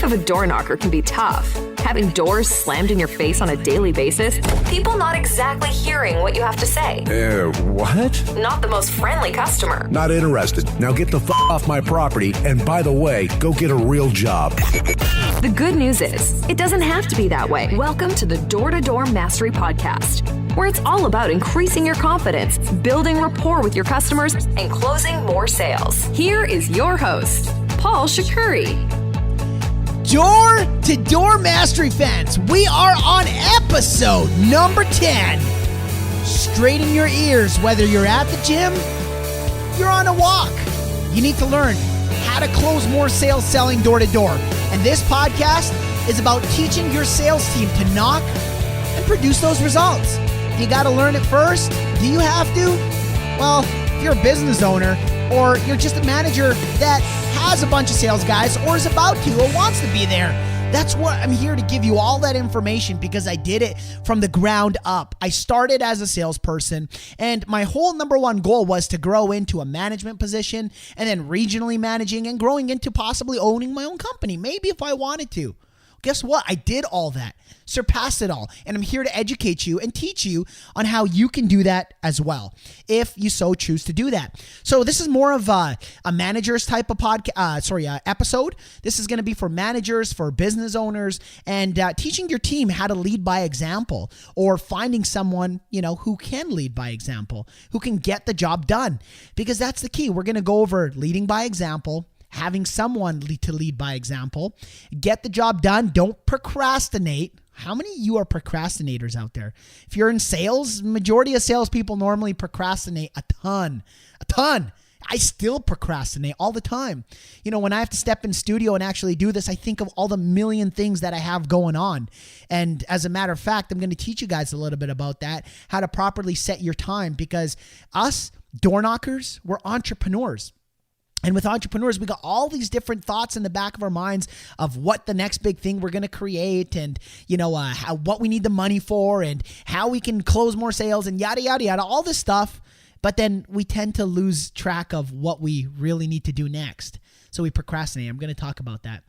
of a door knocker can be tough. Having doors slammed in your face on a daily basis, people not exactly hearing what you have to say. What? Not the most friendly customer. Not interested. Now get the off my property, and by the way, go get a real job. The good news is, it doesn't have to be that way. Welcome to the Door-to-Door Mastery Podcast, where it's all about increasing your confidence, building rapport with your customers, and closing more sales. Here is your host, Paul Shakuri. Door-to-Door Mastery fans, we are on episode number 10. Straighten your ears, whether you're at the gym, you're on a walk. You need to learn how to close more sales selling door-to-door. And this podcast is about teaching your sales team to knock and produce those results. You got to learn it first. Do you have to? Well, if you're a business owner or you're just a manager that has a bunch of sales guys or is about to or wants to be there, that's what I'm here to give you, all that information, because I did it from the ground up. I started as a salesperson, and my whole number one goal was to grow into a management position and then regionally managing and growing into possibly owning my own company, maybe if I wanted to. Guess what? I did all that, surpassed it all, and I'm here to educate you and teach you on how you can do that as well, if you so choose to do that. So this is more of a manager's type of episode. This is going to be for managers, for business owners, and teaching your team how to lead by example, or finding someone, who can lead by example, who can get the job done, because that's the key. We're going to go over leading by example, having someone to lead by example, get the job done. Don't procrastinate. How many of you are procrastinators out there? If you're in sales, majority of salespeople normally procrastinate a ton. I still procrastinate all the time. When I have to step in studio and actually do this, I think of all the million things that I have going on. And as a matter of fact, I'm going to teach you guys a little bit about that, how to properly set your time, because us door knockers, we're entrepreneurs. And with entrepreneurs, we got all these different thoughts in the back of our minds of what the next big thing we're going to create, and what we need the money for, and how we can close more sales, and yada, yada, yada, all this stuff. But then we tend to lose track of what we really need to do next. So we procrastinate. I'm going to talk about that.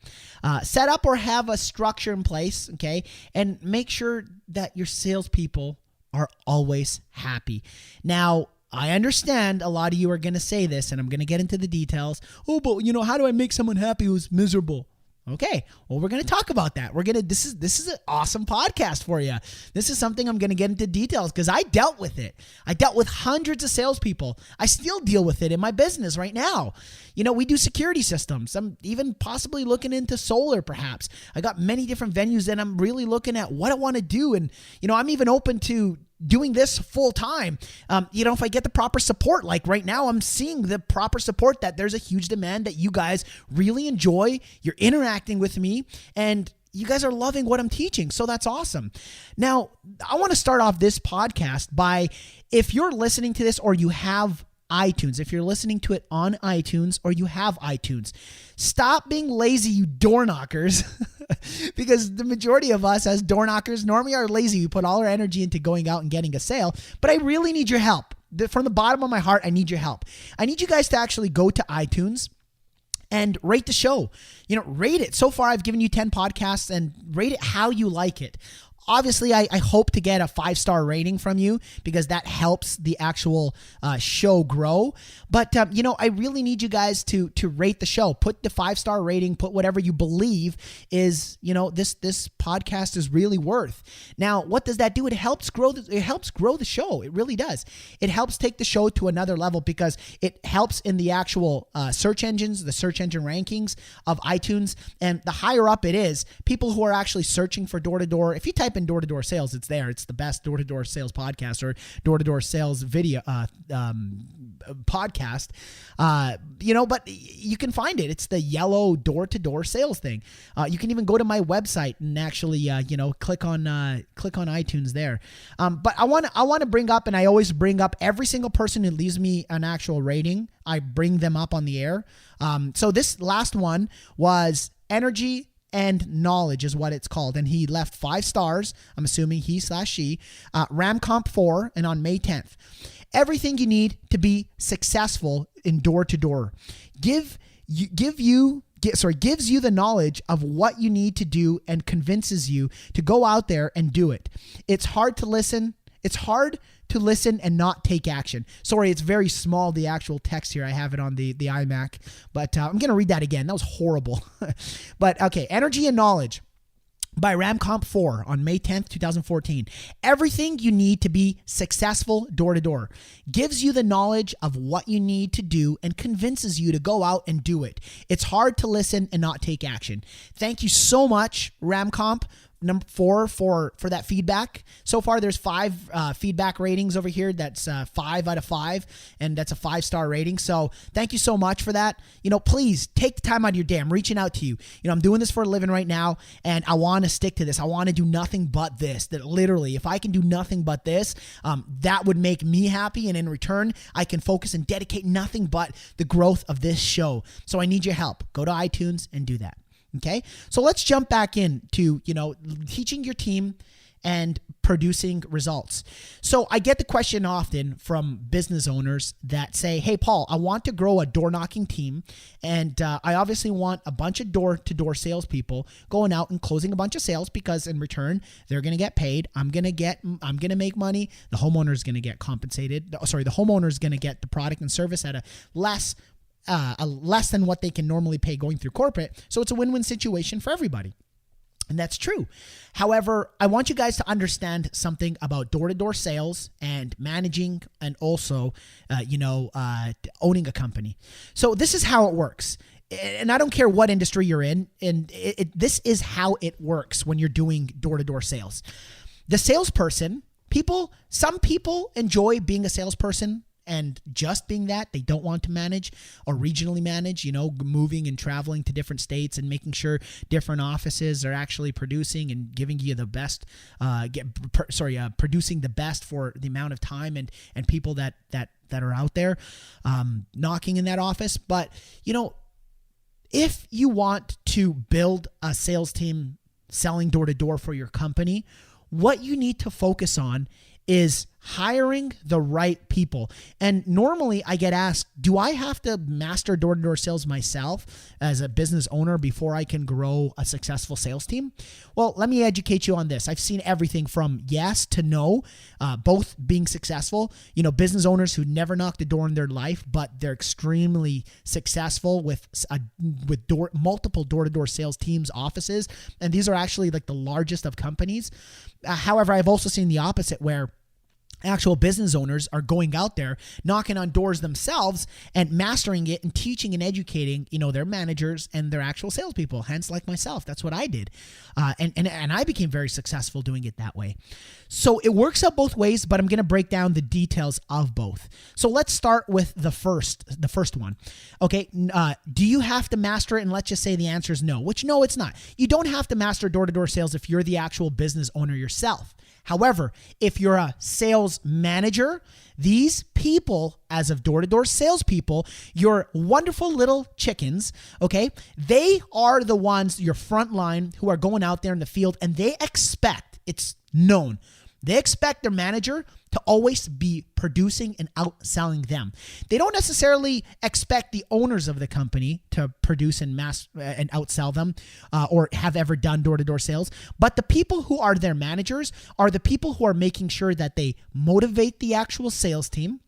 Set up or have a structure in place, okay? And make sure that your salespeople are always happy. Now, I understand a lot of you are going to say this, and I'm going to get into the details. Oh, but how do I make someone happy who's miserable? Okay, well, we're going to talk about that. This is an awesome podcast for you. This is something I'm going to get into details, because I dealt with it. I dealt with hundreds of salespeople. I still deal with it in my business right now. We do security systems. I'm even possibly looking into solar, perhaps. I got many different venues, and I'm really looking at what I want to do. And, I'm even open to doing this full time. If I get the proper support, like right now, I'm seeing the proper support, that there's a huge demand, that you guys really enjoy. You're interacting with me, and you guys are loving what I'm teaching. So that's awesome. Now, I want to start off this podcast by, if you're listening to this or you have iTunes, if you're listening to it on iTunes or you have iTunes, stop being lazy, you door knockers, because the majority of us as door knockers normally are lazy. We put all our energy into going out and getting a sale, but I really need your help. From the bottom of my heart, I need your help. I need you guys to actually go to iTunes and rate the show. Rate it. So far, I've given you 10 podcasts, and rate it how you like it. Obviously, I hope to get a 5-star rating from you, because that helps the actual show grow. But, I really need you guys to rate the show. Put the 5-star rating, put whatever you believe is, this podcast is really worth. Now, what does that do? It helps grow the show. It really does. It helps take the show to another level, because it helps in the actual search engines, the search engine rankings of iTunes. And the higher up it is, people who are actually searching for door-to-door, if you type in door-to-door sales, it's there. It's the best door-to-door sales podcast, or door-to-door sales video podcast. But you can find it. It's the yellow door-to-door sales thing. You can even go to my website and actually click on iTunes there. But I want to bring up, and I always bring up, every single person who leaves me an actual rating, I bring them up on the air. So this last one was Energy and Knowledge is what it's called. And he left 5 stars. I'm assuming he/she, Ramcomp 4, and on May 10th. Everything you need to be successful in door-to-door. Give you gives you the knowledge of what you need to do and convinces you to go out there and do it. It's hard to listen. It's hard to listen and not take action. Sorry, it's very small, the actual text here. I have it on the iMac, but I'm going to read that again. That was horrible. But okay, Energy and Knowledge by Ramcomp 4 on May 10th, 2014. Everything you need to be successful door-to-door. Gives you the knowledge of what you need to do and convinces you to go out and do it. It's hard to listen and not take action. Thank you so much, Ramcomp. Number 4 for that feedback. So far, there's 5 feedback ratings over here. That's 5 out of 5, and that's a 5-star rating. So thank you so much for that. Please take the time out of your day. I'm reaching out to you. I'm doing this for a living right now, and I want to stick to this. I want to do nothing but this. That literally, if I can do nothing but this, that would make me happy, and in return, I can focus and dedicate nothing but the growth of this show. So I need your help. Go to iTunes and do that. Okay, so let's jump back into, teaching your team and producing results. So I get the question often from business owners that say, hey, Paul, I want to grow a door knocking team. And I obviously want a bunch of door-to-door salespeople going out and closing a bunch of sales because in return, they're going to get paid. I'm going to make money. The homeowner is going to get compensated. The homeowner is going to get the product and service at a less than what they can normally pay going through corporate. So it's a win-win situation for everybody. And that's true. However, I want you guys to understand something about door-to-door sales and managing and also, owning a company. So this is how it works. And I don't care what industry you're in. And this is how it works when you're doing door-to-door sales. The salesperson, some people enjoy being a salesperson and just being that. They don't want to manage or regionally manage, moving and traveling to different states and making sure different offices are actually producing and giving you the best, producing the best for the amount of time and people that are out there knocking in that office. But, if you want to build a sales team selling door to door for your company, what you need to focus on is hiring the right people. And normally I get asked, do I have to master door-to-door sales myself as a business owner before I can grow a successful sales team? Well, let me educate you on this. I've seen everything from yes to no, both being successful. Business owners who never knocked a door in their life, but they're extremely successful with multiple door-to-door sales teams, offices. And these are actually like the largest of companies. However, I've also seen the opposite where actual business owners are going out there, knocking on doors themselves and mastering it and teaching and educating, their managers and their actual salespeople. Hence, like myself, that's what I did. And I became very successful doing it that way. So it works out both ways, but I'm going to break down the details of both. So let's start with the first one. Okay. Do you have to master it? And let's just say the answer is no, which no, it's not. You don't have to master door-to-door sales if you're the actual business owner yourself. However, if you're a sales manager, these people, as of door-to-door salespeople, your wonderful little chickens, okay, they are the ones, your front line, who are going out there in the field, and they expect, it's known, they expect their manager to always be producing and outselling them. They don't necessarily expect the owners of the company to produce and outsell them or have ever done door-to-door sales. But the people who are their managers are the people who are making sure that they motivate the actual sales team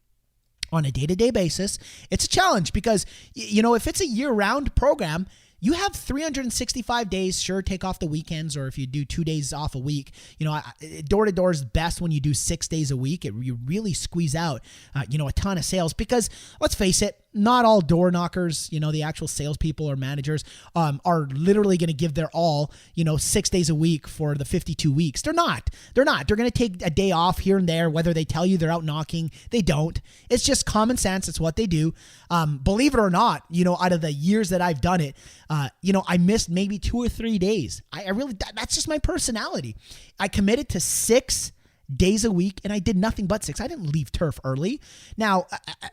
on a day-to-day basis. It's a challenge because, if it's a year-round program, you have 365 days. Sure, take off the weekends, or if you do 2 days off a week, door-to-door is best when you do 6 days a week. You really squeeze out, a ton of sales because let's face it, not all door knockers, the actual salespeople or managers are literally going to give their all, 6 days a week for the 52 weeks. They're not. They're going to take a day off here and there, whether they tell you they're out knocking. They don't. It's just common sense. It's what they do. Believe it or not, out of the years that I've done it, I missed maybe 2 or 3 days. I really, that's just my personality. I committed to 6 days a week, and I did nothing but 6. I didn't leave turf early. Now,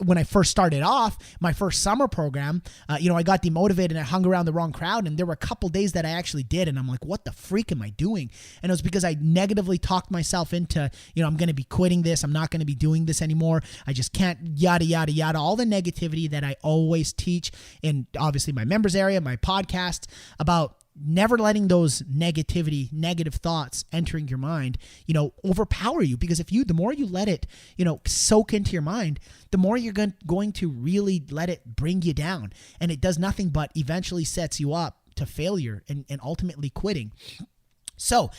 when I first started off, my first summer program, I got demotivated and I hung around the wrong crowd, and there were a couple days that I actually did, and I'm like, what the freak am I doing? And it was because I negatively talked myself into, I'm going to be quitting this. I'm not going to be doing this anymore. I just can't, yada, yada, yada. All the negativity that I always teach in, obviously, my members area, my podcast, about never letting those negative thoughts entering your mind, overpower you. Because the more you let it, soak into your mind, the more you're going to really let it bring you down. And it does nothing but eventually sets you up to failure and ultimately quitting. So,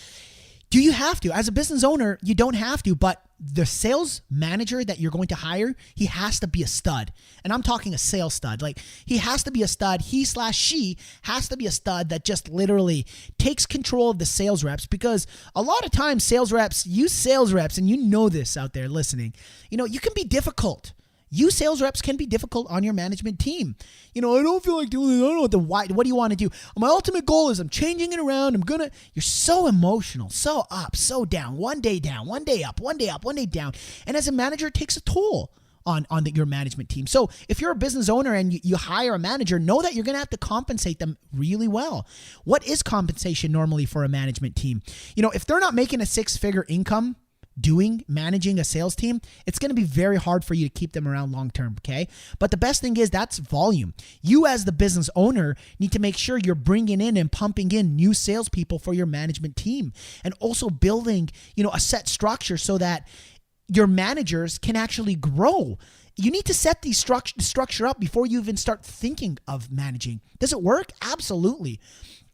do you have to? As a business owner, you don't have to, but the sales manager that you're going to hire, he has to be a stud. And I'm talking a sales stud. Like, he has to be a stud. She has to be a stud that just literally takes control of the sales reps, because a lot of times sales reps, and you know this out there listening, you can be difficult. You sales reps can be difficult on your management team. I don't feel like doing it. I don't know what what do you want to do? My ultimate goal is I'm changing it around. You're so emotional, so up, so down, one day up, one day down. And as a manager, it takes a toll on your management team. So if you're a business owner and you hire a manager, know that you're going to have to compensate them really well. What is compensation normally for a management team? If they're not making a 6-figure income managing a sales team, it's going to be very hard for you to keep them around long term, okay? But the best thing is that's volume. You as the business owner need to make sure you're bringing in and pumping in new salespeople for your management team, and also building, a set structure so that your managers can actually grow. You need to set the structure up before you even start thinking of managing. Does it work? Absolutely.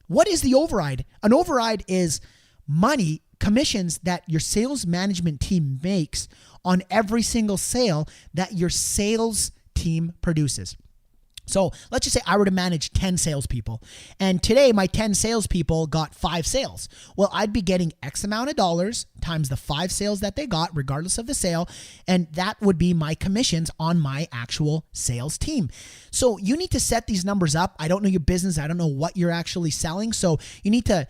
What is the override? An override is money, commissions that your sales management team makes on every single sale that your sales team produces. So let's just say I were to manage 10 salespeople, and today my 10 salespeople got 5 sales. Well, I'd be getting X amount of dollars times the 5 sales that they got, regardless of the sale, and that would be my commissions on my actual sales team. So you need to set these numbers up. I don't know your business. I don't know what you're actually selling. So you need to,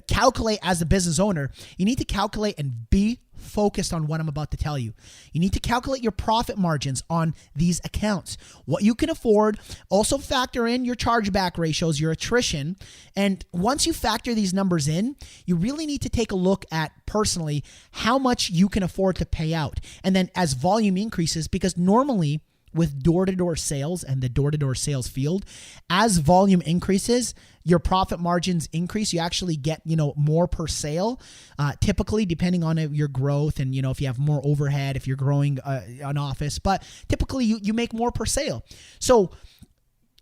calculate as a business owner. You need to calculate and be focused on what I'm about to tell you. You need to calculate your profit margins on these accounts, what you can afford. Also factor in your chargeback ratios, your attrition. And once you factor these numbers in, you really need to take a look at personally how much you can afford to pay out. And then as volume increases, because normally with door-to-door sales and the door-to-door sales field, as volume increases, your profit margins increase. You actually get, more per sale, typically depending on your growth and, if you have more overhead, if you're growing an office, but typically you make more per sale. So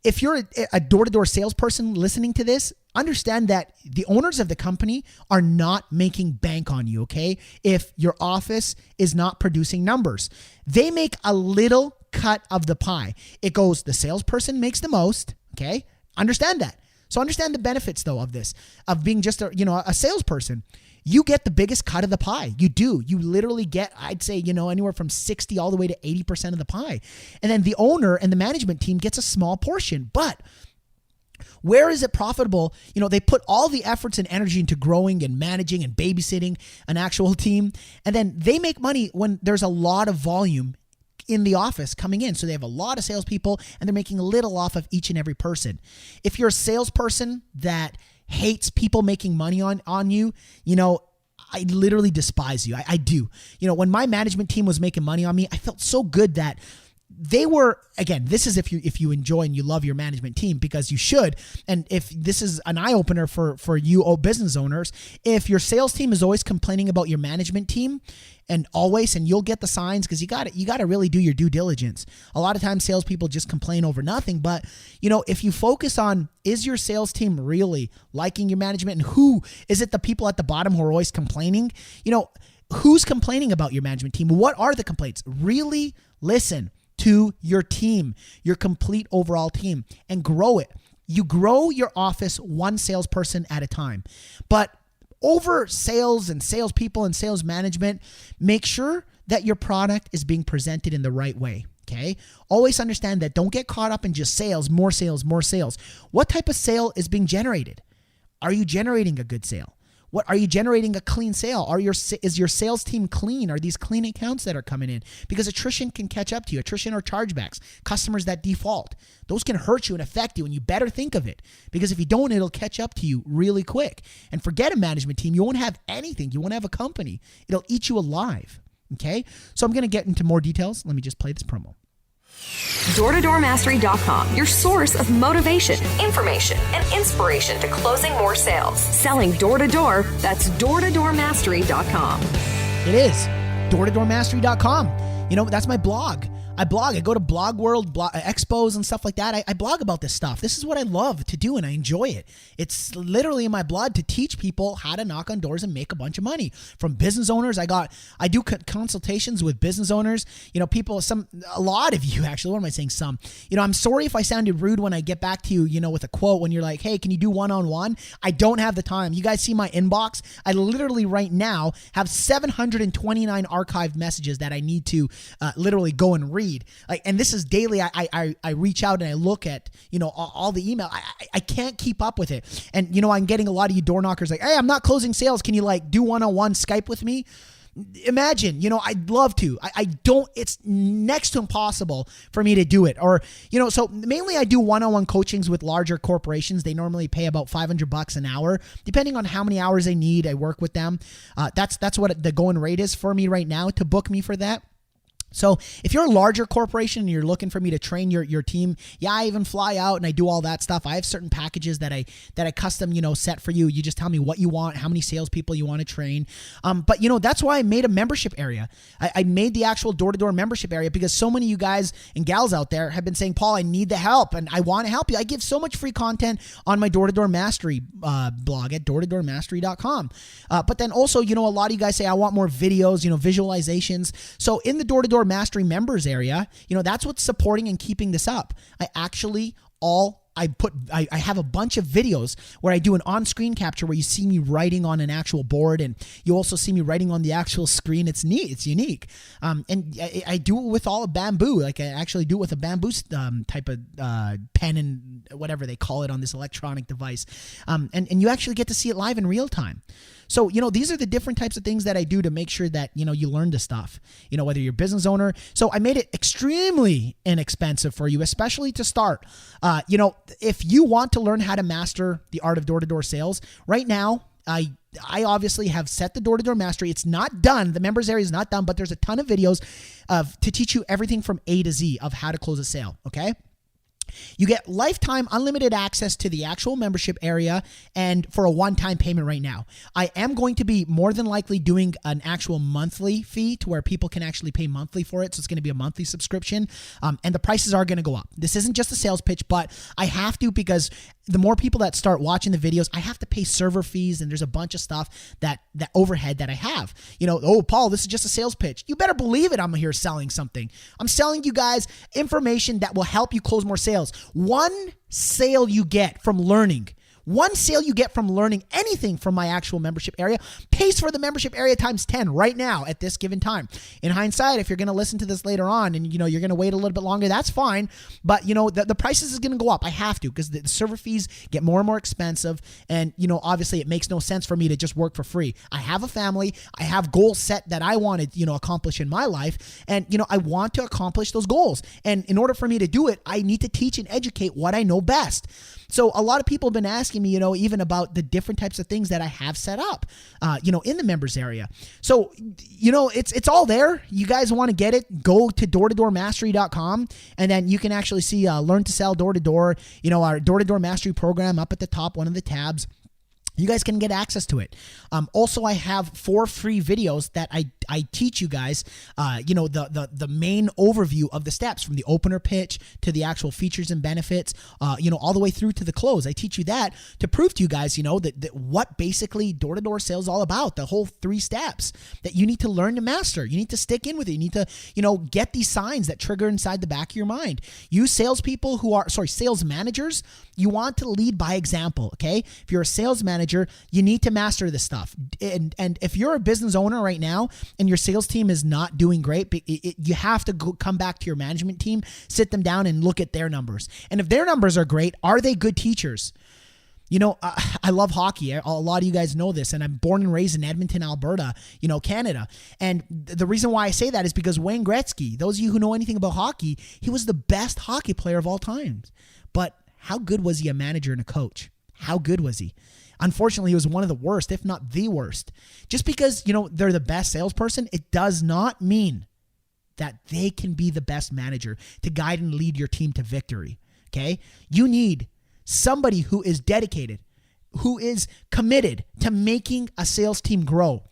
if you're a door-to-door salesperson listening to this, understand that the owners of the company are not making bank on you, okay? If your office is not producing numbers, they make a little cut of the pie. It goes, the salesperson makes the most, okay? Understand that. So understand the benefits, though, of this, of being just a salesperson. You get the biggest cut of the pie. You do. You literally get, I'd say, anywhere from 60 all the way to 80% of the pie. And then the owner and the management team gets a small portion. But where is it profitable? They put all the efforts and energy into growing and managing and babysitting an actual team. And then they make money when there's a lot of volume in the office coming in. So they have a lot of salespeople and they're making a little off of each and every person. If you're a salesperson that hates people making money on you, I literally despise you. I do. When my management team was making money on me, I felt so good that they were, again, this is if you enjoy and you love your management team, because you should. And if this is an eye opener for you business owners, if your sales team is always complaining about your management team and you'll get the signs, because you got to really do your due diligence. A lot of times salespeople just complain over nothing. But, if you focus on, is your sales team really liking your management, and who is it, the people at the bottom who are always complaining? Who's complaining about your management team? What are the complaints? Really listen to your team, your complete overall team, and grow it. You grow your office one salesperson at a time. But over sales and salespeople and sales management, make sure that your product is being presented in the right way. Okay. Always understand that. Don't get caught up in just sales, more sales, more sales. What type of sale is being generated? Are you generating a good sale? What are you generating a clean sale? Is your sales team clean? Are these clean accounts that are coming in? Because attrition can catch up to you. Attrition or chargebacks, customers that default. Those can hurt you and affect you, and you better think of it. Because if you don't, it'll catch up to you really quick. And forget a management team. You won't have anything. You won't have a company. It'll eat you alive. Okay? So I'm going to get into more details. Let me just play this promo. DoorToDoorMastery.com, your source of motivation, information, and inspiration to closing more sales. Selling door to door, that's DoorToDoorMastery.com. It is DoorToDoorMastery.com. You know, that's my blog. I blog. I go to Blog World, expos and stuff like that. I blog about this stuff. This is what I love to do, and I enjoy it. It's literally in my blood to teach people how to knock on doors and make a bunch of money. From business owners, I do consultations with business owners. You know, a lot of you actually. What am I saying? Some. You know, I'm sorry if I sounded rude when I get back to you. You know, with a quote when you're like, "Hey, can you do one-on-one?" I don't have the time. You guys see my inbox? I literally right now have 729 archived messages that I need to literally go and read. And this is daily. I reach out and I look at, you know, all the email. I can't keep up with it. And, you know, I'm getting a lot of you door knockers like, hey, I'm not closing sales. Can you like do one-on-one Skype with me? Imagine, you know, I'd love to. I don't, it's next to impossible for me to do it. Or, you know, so mainly I do one-on-one coachings with larger corporations. They normally pay about $500 an hour, depending on how many hours they need. I work with them. That's what the going rate is for me right now to book me for that. So if you're a larger corporation and you're looking for me to train your team, yeah, I even fly out and I do all that stuff. I have certain packages that I custom, you know, set for you. You just tell me what you want, how many salespeople you want to train. But you know, that's why I made a membership area. I made the actual door-to-door membership area because so many of you guys and gals out there have been saying, Paul, I need the help and I want to help you. I give so much free content on my Door-to-Door Mastery blog at DoorToDoorMastery.com. But then also, you know, a lot of you guys say, I want more videos, you know, visualizations. So in the Door-to-Door Mastery members area, you know, that's what's supporting and keeping this up. I have a bunch of videos where I do an on-screen capture where you see me writing on an actual board and you also see me writing on the actual screen. It's neat. It's unique. And I do it with all of bamboo. Like I actually do it with a bamboo type of pen and whatever they call it on this electronic device. And you actually get to see it live in real time. So, you know, these are the different types of things that I do to make sure that, you know, you learn the stuff, you know, whether you're a business owner. So I made it extremely inexpensive for you, especially to start. You know, if you want to learn how to master the art of door-to-door sales, right now, I obviously have set the Door-to-Door Mastery. It's not done. The members area is not done, but there's a ton of videos to teach you everything from A to Z of how to close a sale. Okay. You get lifetime unlimited access to the actual membership area and for a one-time payment right now. I am going to be more than likely doing an actual monthly fee to where people can actually pay monthly for it. So it's going to be a monthly subscription and the prices are going to go up. This isn't just a sales pitch, but I have to because the more people that start watching the videos, I have to pay server fees and there's a bunch of stuff that overhead that I have. You know, oh, Paul, this is just a sales pitch. You better believe it. I'm here selling something. I'm selling you guys information that will help you close more sales. One sale you get from learning anything from my actual membership area pays for the membership area times 10 right now at this given time. In hindsight, if you're going to listen to this later on and, you know, you're going to wait a little bit longer, that's fine. But, you know, the prices is going to go up. I have to because the server fees get more and more expensive. And, you know, obviously it makes no sense for me to just work for free. I have a family. I have goals set that I want to, you know, accomplish in my life. And, you know, I want to accomplish those goals. And in order for me to do it, I need to teach and educate what I know best. So a lot of people have been asking me, you know, even about the different types of things that I have set up, you know, in the members area. So, you know, it's all there. You guys want to get it, go to DoorToDoorMastery.com and then you can actually see Learn to Sell Door to Door, you know, our Door-to-Door Mastery program up at the top, one of the tabs. You guys can get access to it. Also, I have 4 free videos that I teach you guys, you know, the main overview of the steps from the opener pitch to the actual features and benefits, you know, all the way through to the close. I teach you that to prove to you guys, you know, that what basically door-to-door sales is all about, the whole 3 steps that you need to learn to master. You need to stick in with it. You need to, you know, get these signs that trigger inside the back of your mind. You sales managers, you want to lead by example, okay? If you're a sales manager, you need to master this stuff. And if you're a business owner right now and your sales team is not doing great, you have to come back to your management team, sit them down and look at their numbers. And if their numbers are great, are they good teachers? You know, I love hockey. A lot of you guys know this, and I'm born and raised in Edmonton, Alberta, Canada. And the reason why I say that is because Wayne Gretzky, those of you who know anything about hockey, he was the best hockey player of all time. But how good was he a manager and a coach? How good was he? Unfortunately, he was one of the worst, if not the worst. Just because, they're the best salesperson, it does not mean that they can be the best manager to guide and lead your team to victory. Okay? You need somebody who is dedicated, who is committed to making a sales team grow.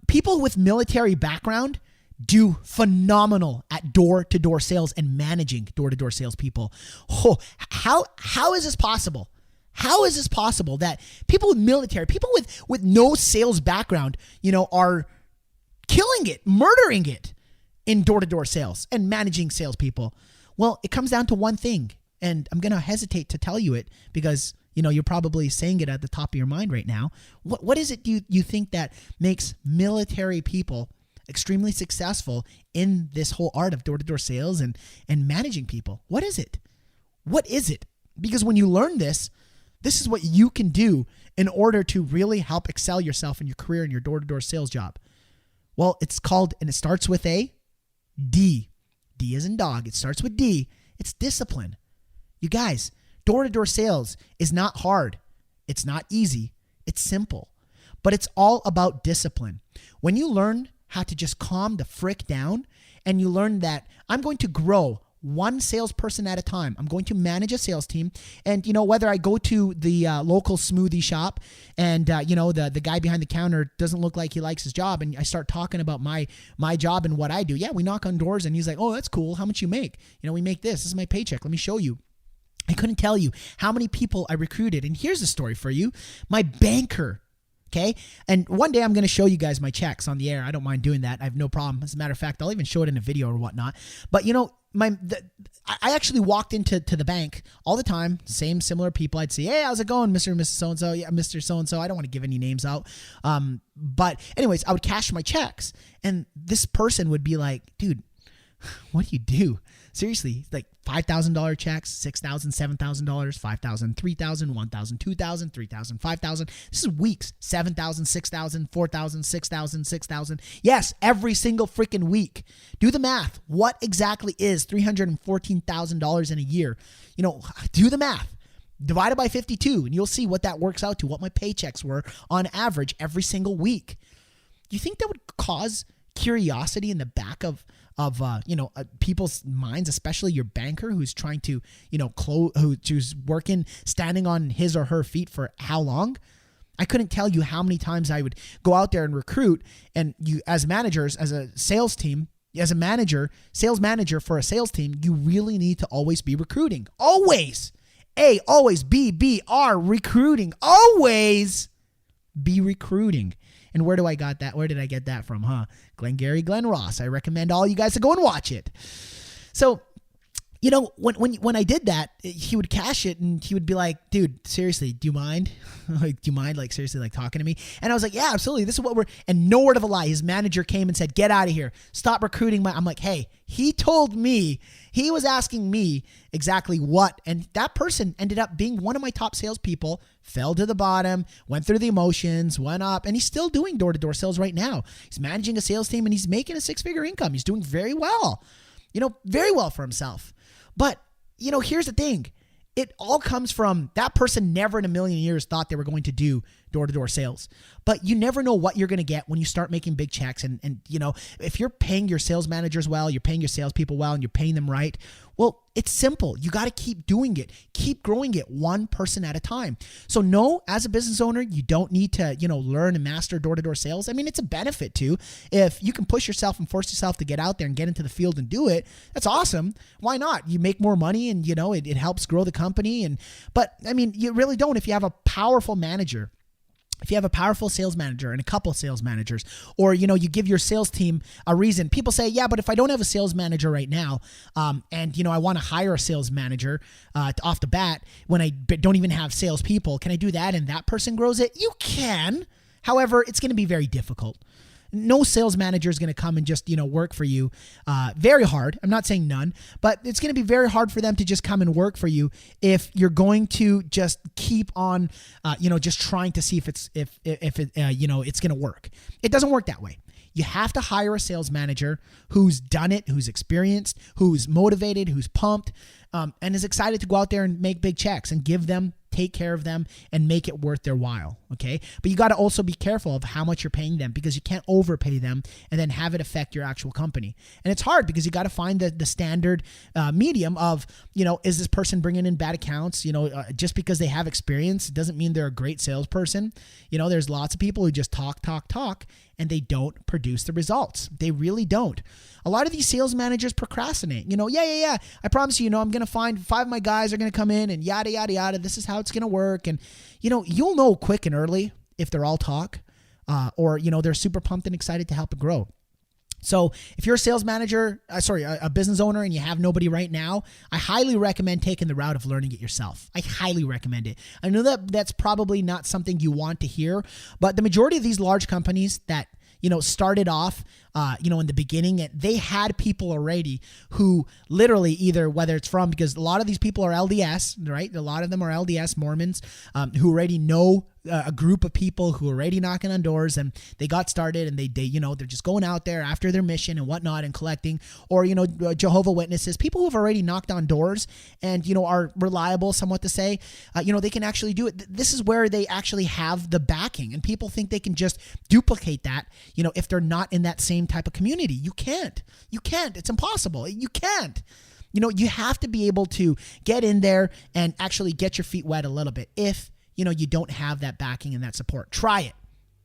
People with military background do phenomenal at door-to-door sales and managing door-to-door salespeople. Oh, how is this possible? How is this possible that people with military, people with no sales background, are killing it, murdering it in door-to-door sales and managing salespeople? Well, it comes down to one thing. And I'm going to hesitate to tell you it because, you're probably saying it at the top of your mind right now. What is it you think that makes military people extremely successful in this whole art of door-to-door sales and managing people? What is it? What is it? Because when you learn this is what you can do in order to really help excel yourself in your career in your door-to-door sales job. Well, it's called, and it starts with a D. D as in dog. It starts with D. It's discipline. You guys, door-to-door sales is not hard. It's not easy. It's simple. But it's all about discipline. When you learn how to just calm the frick down and you learn that I'm going to grow one salesperson at a time. I'm going to manage a sales team. And, whether I go to the local smoothie shop and, the guy behind the counter doesn't look like he likes his job and I start talking about my job and what I do. Yeah, we knock on doors and he's like, oh, that's cool. How much you make? We make this. This is my paycheck. Let me show you. I couldn't tell you how many people I recruited. And here's a story for you. My banker, okay? And one day I'm going to show you guys my checks on the air. I don't mind doing that. I have no problem. As a matter of fact, I'll even show it in a video or whatnot. But, I actually walked into the bank all the time, similar people. I'd say, hey, how's it going, Mr. and Mrs. So-and-so? Yeah, Mr. So-and-so. I don't want to give any names out. But anyways, I would cash my checks. And this person would be like, dude, what do you do? Seriously, like $5,000 checks, $6,000, $7,000, $5,000, $3,000, $1,000, $2,000, $3,000, $5,000. This is weeks. $7,000, $6,000, $4,000, $6,000, $6,000. Yes, every single freaking week. Do the math. What exactly is $314,000 in a year? Do the math. Divide it by 52, and you'll see what that works out to, what my paychecks were on average every single week. Do you think that would cause curiosity in the back of people's minds, especially your banker who's trying to, who's working, standing on his or her feet for how long? I couldn't tell you how many times I would go out there and recruit, and you, as managers, as a sales team, as a manager, sales manager for a sales team, you really need to always be recruiting. Always. Always. Recruiting. Always be recruiting. And where did I get that from, Glengarry Glen Ross. I recommend all you guys to go and watch it. So, when I did that, he would cash it and he would be like, dude, seriously, do you mind? Seriously, talking to me? And I was like, yeah, absolutely. This is what and no word of a lie. His manager came and said, get out of here. Stop recruiting I'm like, hey, he told me, he was asking me exactly what. And that person ended up being one of my top salespeople, fell to the bottom, went through the emotions, went up, and he's still doing door-to-door sales right now. He's managing a sales team and he's making a six-figure income. He's doing very well, very well for himself. But, here's the thing. It all comes from that person never in a million years thought they were going to do door-to-door sales. But you never know what you're going to get when you start making big checks. And if you're paying your sales managers well, you're paying your salespeople well, and you're paying them right, well, it's simple. You got to keep doing it. Keep growing it one person at a time. So no, as a business owner, you don't need to, learn and master door-to-door sales. I mean, it's a benefit too. If you can push yourself and force yourself to get out there and get into the field and do it, that's awesome. Why not? You make more money and, it helps grow the company. But I mean, you really don't if you have a powerful manager. If you have a powerful sales manager and a couple sales managers, or, you give your sales team a reason. People say, yeah, but if I don't have a sales manager right now, and, I want to hire a sales manager off the bat when I don't even have salespeople, can I do that? And that person grows it? You can. However, it's going to be very difficult. No sales manager is going to come and just, work for you. Very hard. I'm not saying none, but it's going to be very hard for them to just come and work for you if you're going to just keep on, just trying to see if it's going to work. It doesn't work that way. You have to hire a sales manager who's done it, who's experienced, who's motivated, who's pumped, and is excited to go out there and make big checks and take care of them and make it worth their while. Okay. But you got to also be careful of how much you're paying them, because you can't overpay them and then have it affect your actual company. And it's hard because you got to find the standard medium of, is this person bringing in bad accounts? Just because they have experience, it doesn't mean they're a great salesperson. There's lots of people who just talk, and they don't produce the results. They really don't. A lot of these sales managers procrastinate. Yeah. I promise you, I'm going to find 5 of my guys are going to come in and yada, yada, yada. This is how it's going to work. And, you'll know quick and early if they're all talk or, they're super pumped and excited to help it grow. So if you're a sales manager, a business owner, and you have nobody right now, I highly recommend taking the route of learning it yourself. I highly recommend it. I know that's probably not something you want to hear, but the majority of these large companies that started off, in the beginning, they had people already who literally whether it's from, because a lot of these people are LDS, right? A lot of them are LDS Mormons who already know a group of people who are already knocking on doors, and they got started, and they they're just going out there after their mission and whatnot and collecting, or, Jehovah Witnesses, people who have already knocked on doors and, are reliable somewhat to say, they can actually do it. This is where they actually have the backing, and people think they can just duplicate that, if they're not in that same type of community. You can't. It's impossible. You can't. You have to be able to get in there and actually get your feet wet a little bit. If you don't have that backing and that support, try it.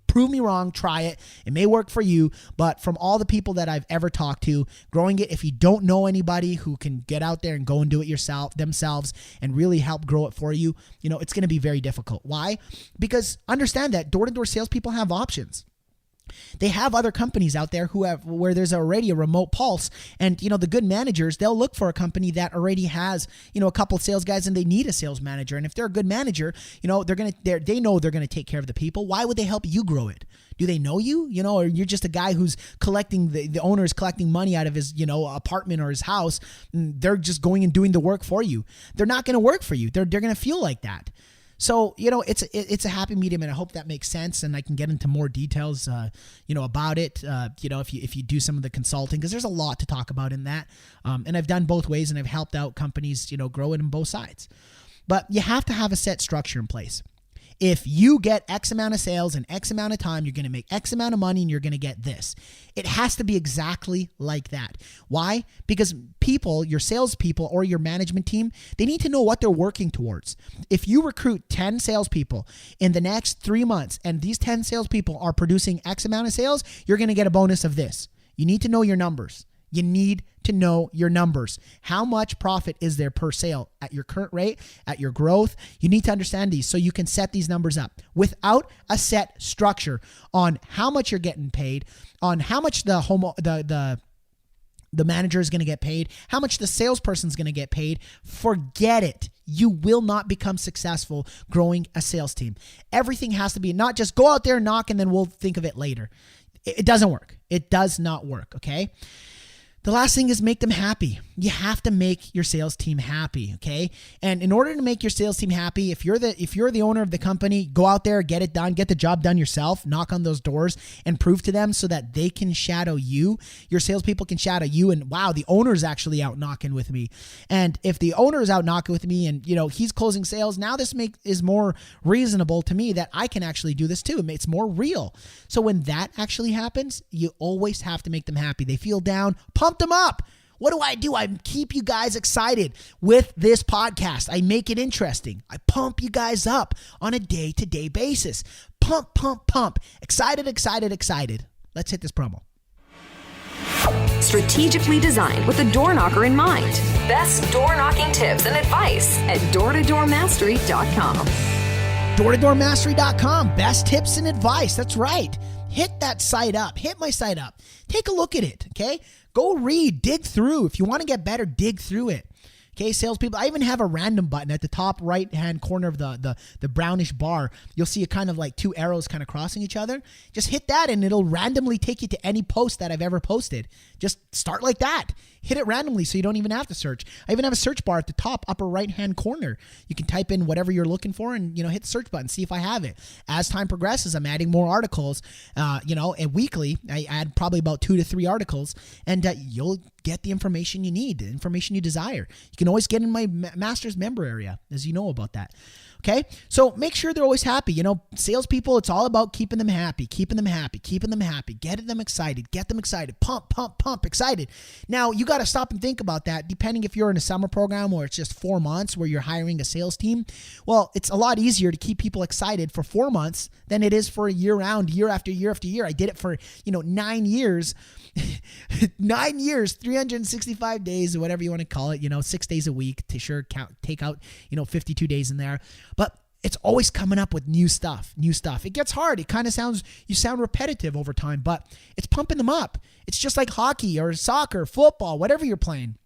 Prove me wrong. Try it. It may work for you, but from all the people that I've ever talked to, growing it, if you don't know anybody who can get out there and go and do it themselves and really help grow it for you, it's going to be very difficult. Why? Because understand that door-to-door salespeople have options. They have other companies out there where there's already a remote pulse, and the good managers, they'll look for a company that already has a couple of sales guys, and they need a sales manager. And if they're a good manager, they know they're gonna take care of the people. Why would they help you grow it? Do they know you? Or you're just a guy who's collecting the owner is collecting money out of his apartment or his house, and they're just going and doing the work for you. They're not going to work for you. They're going to feel like that. So, it's a happy medium, and I hope that makes sense, and I can get into more details, about it, if you do some of the consulting, because there's a lot to talk about in that. And I've done both ways, and I've helped out companies, grow it on both sides. But you have to have a set structure in place. If you get X amount of sales in X amount of time, you're going to make X amount of money, and you're going to get this. It has to be exactly like that. Why? Because people, your salespeople or your management team, they need to know what they're working towards. If you recruit 10 salespeople in the next 3 months, and these 10 salespeople are producing X amount of sales, you're going to get a bonus of this. You need to know your numbers. You need to know your numbers. How much profit is there per sale at your current rate, at your growth? You need to understand these so you can set these numbers up. Without a set structure on how much you're getting paid, on how much the manager is going to get paid, how much the salesperson is going to get paid, forget it. You will not become successful growing a sales team. Everything has to be not just go out there and knock and then we'll think of it later. It doesn't work. It does not work, okay? The last thing is make them happy. You have to make your sales team happy, okay? And in order to make your sales team happy, if you're the owner of the company, go out there, get it done, get the job done yourself, knock on those doors and prove to them so that they can shadow you. Your salespeople can shadow you, and wow, the owner's actually out knocking with me. And if the owner is out knocking with me and he's closing sales, now this is more reasonable to me that I can actually do this too. It's more real. So when that actually happens, you always have to make them happy. They feel down, pump them up. What do? I keep you guys excited with this podcast. I make it interesting. I pump you guys up on a day-to-day basis. Pump, pump, pump. Excited, excited, excited. Let's hit this promo. Strategically designed with the door knocker in mind. Best door knocking tips and advice at doortodoormastery.com. Doortodoormastery.com. Best tips and advice. That's right. Hit that site up. Hit my site up. Take a look at it, okay? Go read, dig through. If you want to get better, dig through it. Okay, salespeople. I even have a random button at the top right-hand corner of the brownish bar. You'll see a kind of like two arrows kind of crossing each other. Just hit that and it'll randomly take you to any post that I've ever posted. Just start like that. Hit it randomly so you don't even have to search. I even have a search bar at the top upper right-hand corner. You can type in whatever you're looking for and, hit the search button, see if I have it. As time progresses, I'm adding more articles, and weekly. I add probably about 2 to 3 articles, and you'll get the information you need, the information you desire. You can always get in my master's member area, as you know about that. Okay, so make sure they're always happy. Salespeople, it's all about keeping them happy, getting them excited, pump, excited. Now, you got to stop and think about that. Depending if you're in a summer program or it's just 4 months where you're hiring a sales team, well, it's a lot easier to keep people excited for 4 months than it is for a year round, year after year after year. I did it for, 9 years, 9 years, 365 days, or whatever you want to call it, 6 days a week to take out, 52 days in there. But it's always coming up with new stuff. It gets hard. It kind of sound repetitive over time, but it's pumping them up. It's just like hockey or soccer, football, whatever you're playing.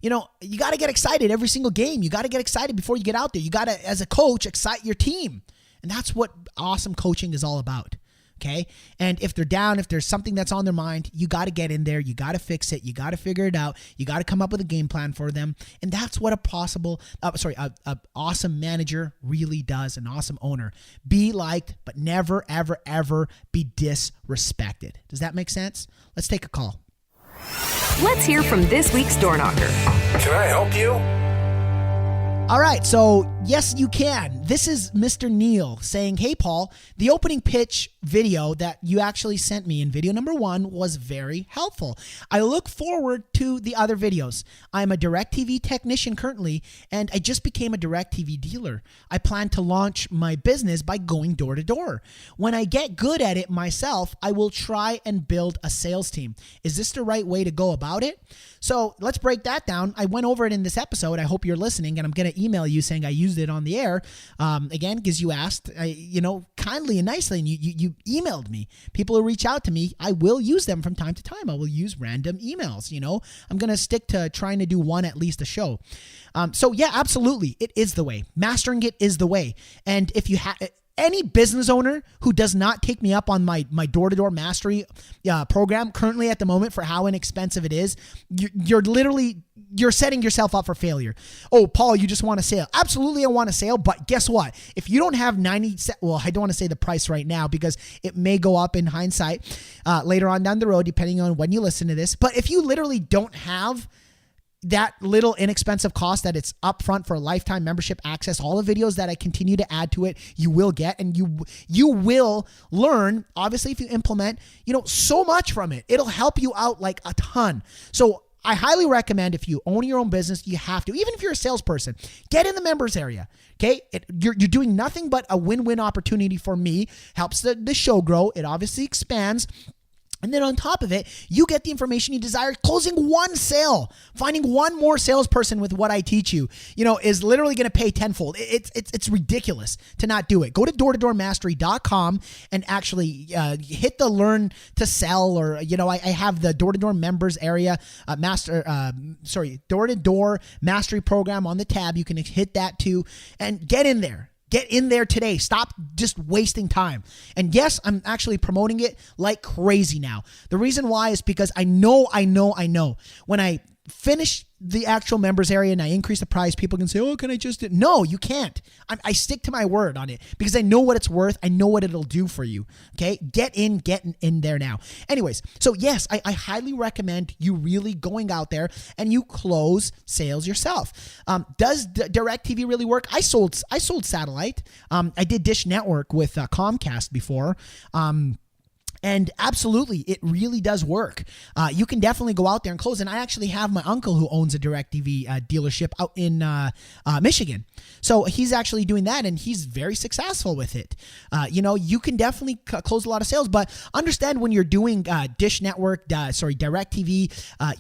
You got to get excited every single game. You got to get excited before you get out there. You got to, as a coach, excite your team. And that's what awesome coaching is all about. Okay. And if they're down, if there's something that's on their mind, you got to get in there. You got to fix it. You got to figure it out. You got to come up with a game plan for them. And that's what a awesome manager really does. An awesome owner. Be liked, but never, ever, ever be disrespected. Does that make sense? Let's take a call. Let's hear from this week's door knocker. Can I help you? All right, so yes, you can. This is Mr. Neil saying, hey, Paul, the opening pitch video that you actually sent me in video number 1 was very helpful. I look forward to the other videos. I'm a DirecTV technician currently, and I just became a DirecTV dealer. I plan to launch my business by going door to door. When I get good at it myself, I will try and build a sales team. Is this the right way to go about it? So let's break that down. I went over it in this episode. I hope you're listening, and I'm going to email you saying I used it on the air. Again, because you asked, kindly and nicely, and you emailed me. People who reach out to me, I will use them from time to time. I will use random emails. I'm going to stick to trying to do one at least a show. So yeah, absolutely. It is the way. Mastering it is the way. And if you have any business owner who does not take me up on my door-to-door mastery program currently at the moment for how inexpensive it is, you're setting yourself up for failure. Oh, Paul, you just want a sale. Absolutely, I want a sale, but guess what? If you don't have I don't want to say the price right now because it may go up in hindsight later on down the road, depending on when you listen to this. But if you literally don't have that little inexpensive cost that it's upfront for a lifetime membership access, all the videos that I continue to add to it, you will get, and you will learn, obviously, if you implement, so much from it. It'll help you out like a ton. So I highly recommend, if you own your own business, you have to, even if you're a salesperson, get in the members area. Okay. You're doing nothing but a win-win opportunity for me. Helps the show grow. It obviously expands. And then on top of it, you get the information you desire. Closing one sale, finding one more salesperson with what I teach you, is literally going to pay tenfold. It's ridiculous to not do it. Go to doortodoormastery.com and actually hit the learn to sell, or, I have the door-to-door members area, door-to-door mastery program on the tab. You can hit that too and get in there. Get in there today. Stop just wasting time. And yes, I'm actually promoting it like crazy now. The reason why is because I know. When I finish the actual members area and I increase the price, people can say, oh, can I just do it? No, you can't. I stick to my word on it because I know what it's worth. I know what it'll do for you. Okay. Get in there now. Anyways. So yes, I highly recommend you really going out there and you close sales yourself. Does DirecTV really work? I sold satellite. I did Dish Network with Comcast before. And absolutely, it really does work. You can definitely go out there and close. And I actually have my uncle who owns a DirecTV dealership out in Michigan. So he's actually doing that, and he's very successful with it. You can definitely close a lot of sales. But understand, when you're doing Dish Network, DirecTV,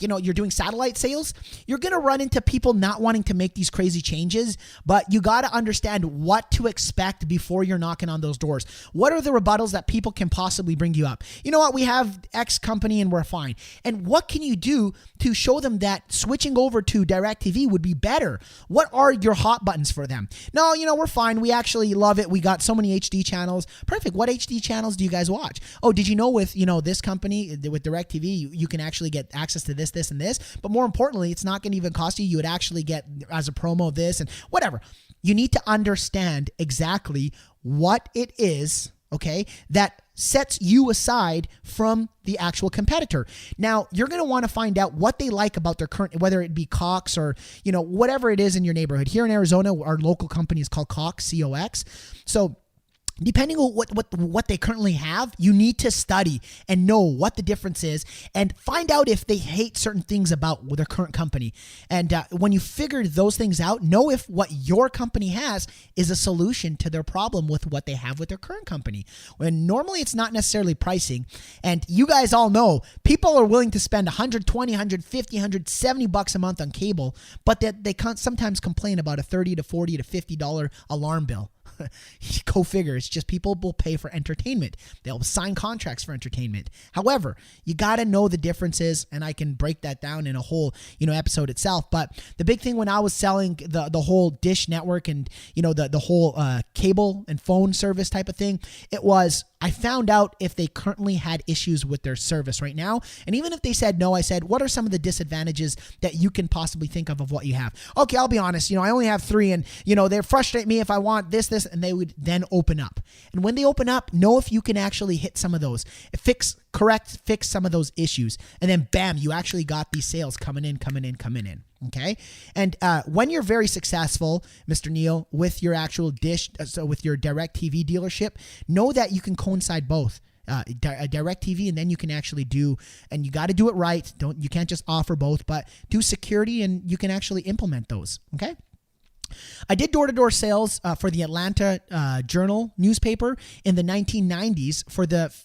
you're doing satellite sales, you're going to run into people not wanting to make these crazy changes. But you got to understand what to expect before you're knocking on those doors. What are the rebuttals that people can possibly bring you up? up. You know what? We have X company and we're fine. And what can you do to show them that switching over to DirecTV would be better? What are your hot buttons for them? No, we're fine. We actually love it. We got so many HD channels. Perfect. What HD channels do you guys watch? Oh, did you know with, this company, with DirecTV, you can actually get access to this, this, and this. But more importantly, it's not going to even cost you. You would actually get as a promo this and whatever. You need to understand exactly what it is, okay, that sets you aside from the actual competitor. Now, you're going to want to find out what they like about their current, whether it be Cox or, whatever it is in your neighborhood. Here in Arizona, our local company is called Cox, C-O-X. So depending on what they currently have, you need to study and know what the difference is and find out if they hate certain things about their current company. And when you figure those things out, know if what your company has is a solution to their problem with what they have with their current company. When normally it's not necessarily pricing. And you guys all know people are willing to spend $120, $150, $170 a month on cable, but they can't sometimes complain about a $30 to $40 to $50 alarm bill. Go figure. It's just people will pay for entertainment. They'll sign contracts for entertainment. However, you got to know the differences, and I can break that down in a whole, episode itself. But the big thing when I was selling the whole Dish network and, the whole cable and phone service type of thing, it was I found out if they currently had issues with their service right now. And even if they said no, I said, what are some of the disadvantages that you can possibly think of what you have? Okay, I'll be honest. I only have 3 and, they frustrate me if I want this, and they would then open up. And when they open up, know if you can actually hit some of those, fix some of those issues. And then bam, you actually got these sales coming in. Okay. And when you're very successful, Mr. Neil, with your actual Dish, so with your DirecTV dealership, know that you can coincide both. DirecTV, and then you can actually do, and you got to do it right. You can't just offer both, but do security, and you can actually implement those. Okay. I did door-to-door sales for the Atlanta Journal newspaper in the 1990s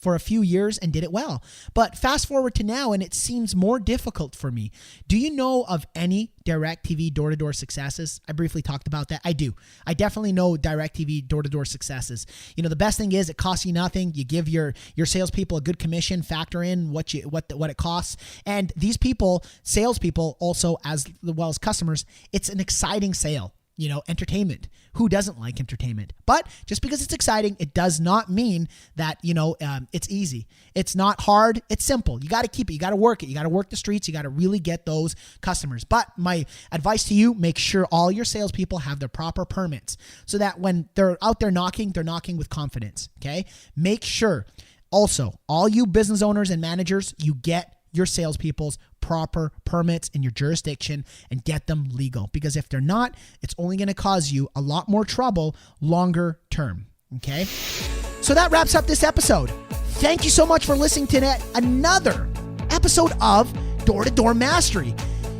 for a few years and did it well. But fast forward to now, and it seems more difficult for me. Do you know of any DirecTV door-to-door successes? I briefly talked about that. I do. I definitely know DirecTV door-to-door successes. The best thing is it costs you nothing. You give your salespeople a good commission, factor in what it costs, and these people, salespeople, also as well as customers, it's an exciting sale. Entertainment. Who doesn't like entertainment? But just because it's exciting, it does not mean that, it's easy. It's not hard. It's simple. You got to keep it. You got to work it. You got to work the streets. You got to really get those customers. But my advice to you, make sure all your salespeople have their proper permits so that when they're out there knocking, they're knocking with confidence. Okay. Make sure also all you business owners and managers, you get your salespeople's proper permits in your jurisdiction and get them legal. Because if they're not, it's only going to cause you a lot more trouble longer term. Okay? So that wraps up this episode. Thank you so much for listening to another episode of Door to Door Mastery.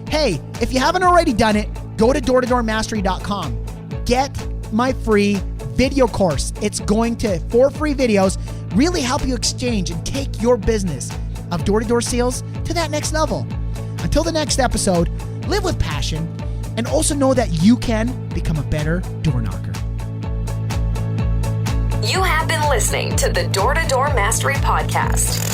Hey, if you haven't already done it, go to doortodoormastery.com. Get my free video course. It's going to, 4 free videos, really help you exchange and take your business of door-to-door sales to that next level. Until the next episode, live with passion and also know that you can become a better door knocker. You have been listening to the Door to Door Mastery Podcast.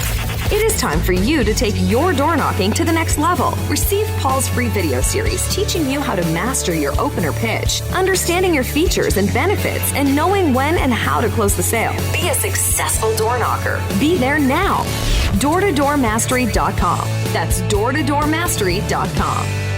It is time for you to take your door knocking to the next level. Receive Paul's free video series teaching you how to master your opener pitch, understanding your features and benefits, and knowing when and how to close the sale. Be a successful door knocker. Be there now. DoorToDoorMastery.com. That's DoorToDoorMastery.com.